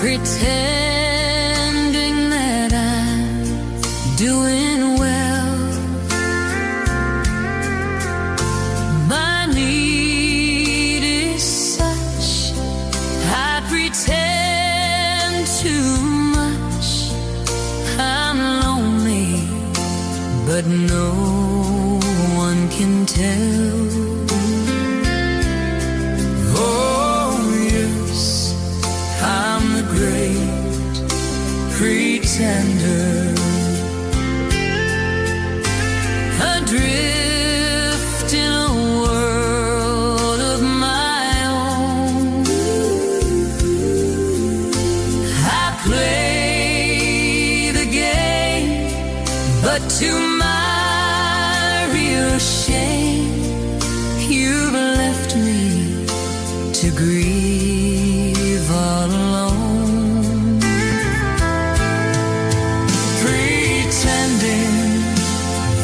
pretending that I'm doing well. My need is such, I pretend too much. I'm lonely, but no one can tell. Pretender, adrift in a world of my own. I play the game, but to my real shame, you've left me to grieve all alone.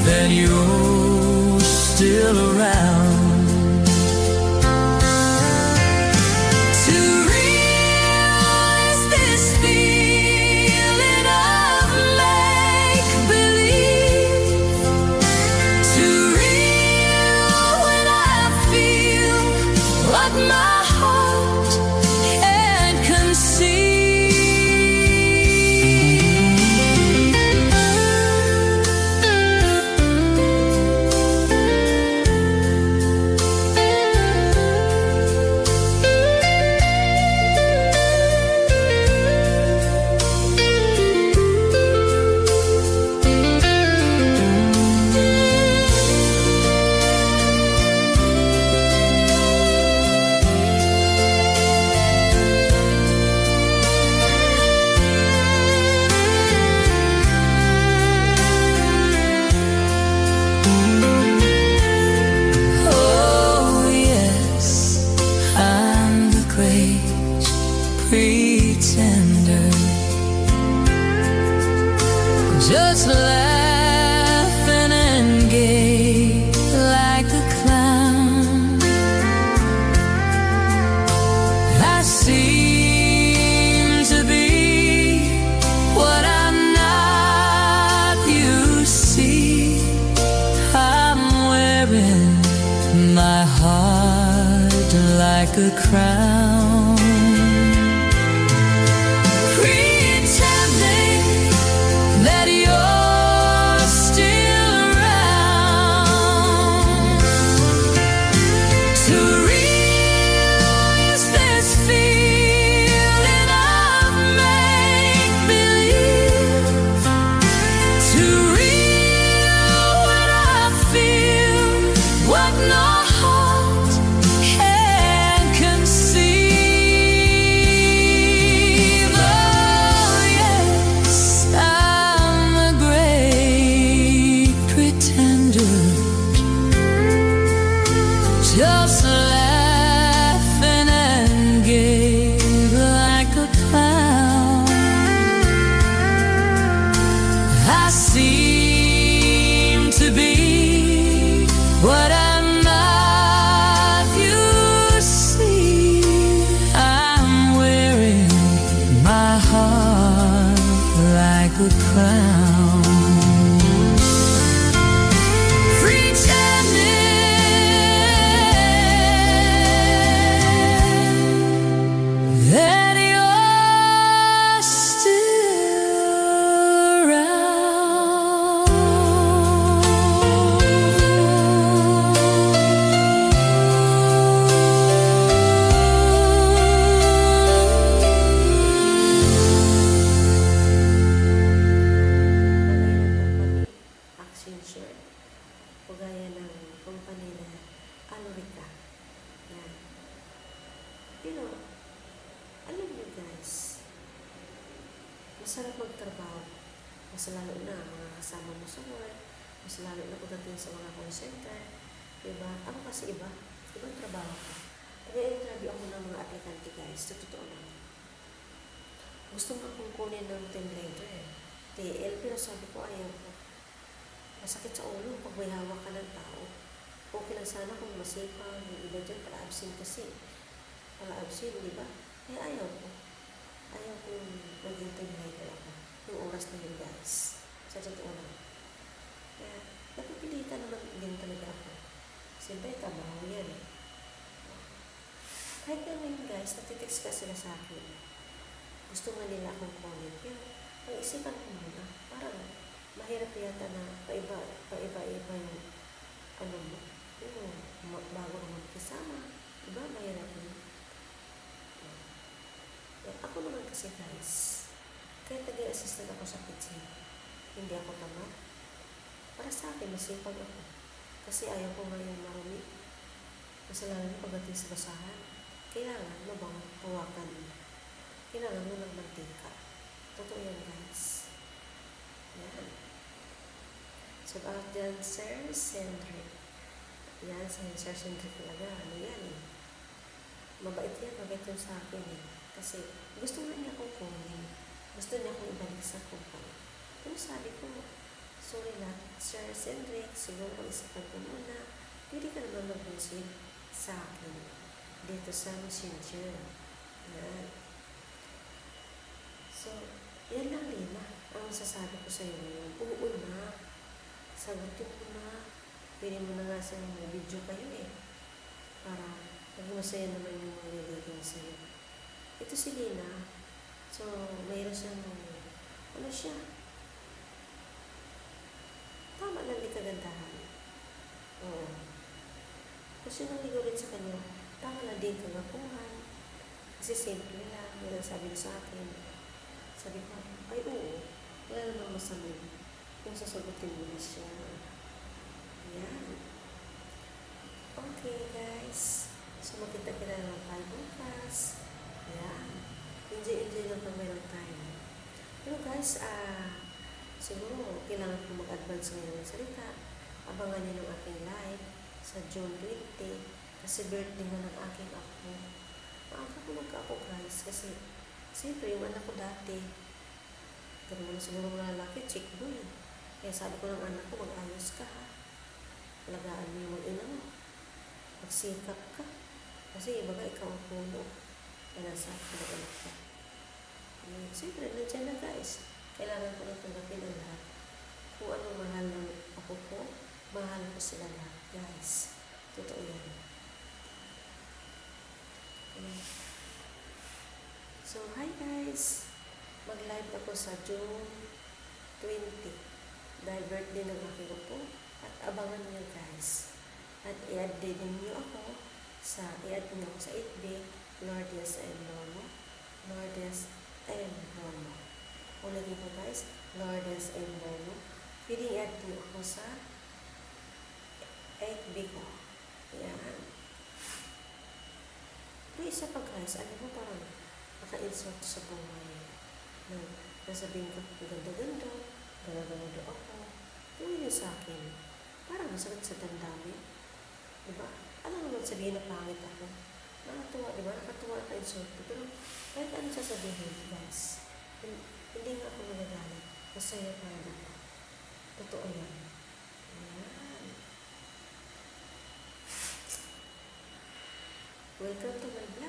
That you're still around to realize this feeling of make-believe, to real when I feel what my heart can't conceive. Pretender, just laughing and gay like a clown. I seem to be what I'm not, you see. I'm wearing my heart like a crown. That you're still around to realize this feeling of make-believe, to real when I feel what no heart can conceive. Oh yes, just laughing and gay like a clown. I seem to be what I'm not, you see. I'm wearing my heart like a crown. That you're still around. Action shirt o gaya ng company na Alorica. Yan. Pero alam niyo guys, masarap magtrabaho. Mas lalo na mga kasama mo sa work, mas lalo na pagdating sa mga call center. Diba? Ako kasi ibang trabaho ko. Nag-interview ako ng mga aplikante guys, sa totoo lang. Gusto nga kong kunin ng team leader, TL, pero sabi ko ayaw ko. Masakit sa ulo pag may hawak ka ng tao. Okay lang sana kung masipag, yung iba dyan, pala-absent kasi. Pala-absent, di ba? Kaya ayaw ko. ayaw kong maghintay ako yung oras na yun, guys. Sa totoo lang. Kaya, napipilitan naman din talaga ako. Siyempre, trabaho yan. Kahit nga ngayon, guys, natitext ka sila sa akin. Gusto nga nila akong comment. Pero, ang isipan ko muna, parang mahirap yata na paiba-iba yung ano mo. Bago ka magkasama. Diba? Mahirap yun. Ako naman kasi, guys, kahit nag-i-assistant ako sa kitchen, hindi ako tamad. Para sa akin, masipag ako. Kasi ayaw ko ngayon marumi. Kasi lalo na pagdating sa basahan, kailangan mabang hawakan. Kailangan mo ng mantika. Totoo yan, guys. Yan. So, about dyan, Sir Cendric. Yan, Sir Cendric talaga. Ano yan eh. Mabait yan. Mabait yun sa akin eh. Kasi gusto nga niya akong kunin. Gusto niya akong ibalik sa kumpanya. Pero sabi ko, sorry na, Sir Cendric, siguro isipan ko muna. Pwede ka naman mag-visit sa akin dito sa Messenger. Yan. So, yan lang, Lina. Ang masasabi ko sa iyo ngayon, oo na. Sagutin mo na. Pwede mo na nga sa video kayo eh. Para maging masaya naman yung nalilagay sa iyo. Ito si Lina. So, mayroon siyang, ano siya? Tama lang di kagandahan. Oo. Kasi naligaw rin sa kanya, tama lang din kagapuhan. Kasi simple lang. Yan ang sabi niya sa akin. Sabi ko, ay oo. Wala namang masama kung sasagutin mo na siya. Yan. Okay, guys. So, magkita-kita na lang tayo bukas. Yan. Enjoy lang pag mayroon tayo. Pero guys, siguro kailangan ko mag-advance ngayon ng salita. Abangan niyo ng aking live sa June 20 kasi birthday nga ng aking apo. Maaga ko magka-apo, guys, kasi siyempre yung anak ko dati ganun na siguro mga lalaki, chick boy. Kaya sabi ko ng anak ko, mag-ayos ka ha. Alagaan mo yung mag-ina mo. Magsikap ka. Kasi baga ikaw ang puno. Kaya nasa anak ko. Siyempre, nandiyan na, guys. Kailangan ko na tanggapin ang lahat. Kung anong mahal ng ako ko, mahal ko sila lahat, guys. Totoo yan. So, hi guys! Mag-live ako sa June 20 dahil birthday ng aking apo. At abangan niyo, guys. At i-add din niyo ako sa FB, Lourdes and Normo. Lourdes and Normo. Ulitin ko, guys, Lourdes and Normo. Pwede i-add niyo ako sa FB ko. Yan. Pero isa pa, guys, alam mo, parang naka-insert sa buhay na nasabihin ko, ganda-ganda, ganda-ganda ako. Pero yun sa akin, parang masakit sa damdamin. Diba? Alam naman sabihin na pangit ako. Nakatuwa, diba? Nakatuwa naka-insert ko. Pero kahit ano sasabihin, guys, hindi nga ako nagagalit. Masaya pa rin ako. Totoo yan. Yan. Welcome to my vlog.